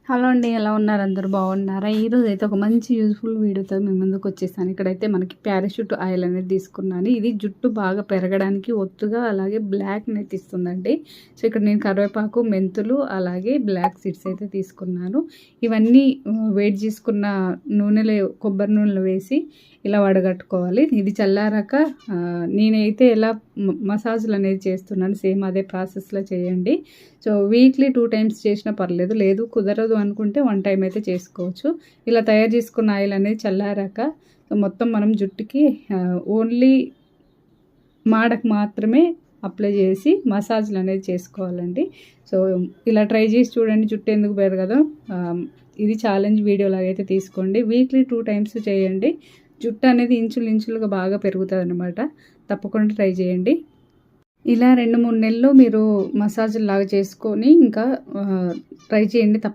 Hello అండి, ఎలా ఉన్నారు? అందరూ బాగున్నారా? ఈరోజు అయితే ఒక మంచి యూజ్ఫుల్ వీడియోతో మేము ముందుకు వచ్చేసాను. ఇక్కడైతే మనకి పారాషూట్ ఆయిల్ అనేది తీసుకున్నాను. ఇది జుట్టు బాగా పెరగడానికి ఒత్తుగా అలాగే బ్లాక్‌నెస్ ఇస్తుందండి. సో ఇక్కడ నేను కరివేపాకు, మెంతులు అలాగే బ్లాక్ సీడ్స్ అయితే తీసుకున్నాను. ఇవన్నీ వేడి చేసుకున్న నూనెలో కొబ్బరి నూనెలో వేసి ఇలా వడగట్టుకోవాలి. ఇది చల్లారాక నేనైతే ఎలా మసాజులు అనేది చేస్తున్నాను, సేమ్ అదే ప్రాసెస్లో చేయండి. సో వీక్లీ 2 టైమ్స్ చేసినా పర్లేదు, లేదు కుదరదు అనుకుంటే 1 టైం అయితే చేసుకోవచ్చు. ఇలా తయారు చేసుకున్న ఆయిల్ అనేది చల్లారాక మొత్తం మనం జుట్టుకి ఓన్లీ మాడకు మాత్రమే అప్లై చేసి మసాజ్లు అనేది చేసుకోవాలండి. సో ఇలా ట్రై చేసి చూడండి, జుట్టు ఎందుకు పెరగదో. ఇది ఛాలెంజ్ వీడియో లాగైతే తీసుకోండి. వీక్లీ 2 టైమ్స్ చేయండి. జుట్టు అనేది ఇంచులుగా బాగా పెరుగుతుంది అనమాట. తప్పకుండా ట్రై చేయండి. ఇలా 2-3 నెలలు మీరు మసాజ్ లాగా చేసుకొని ఇంకా ట్రై చేయండి.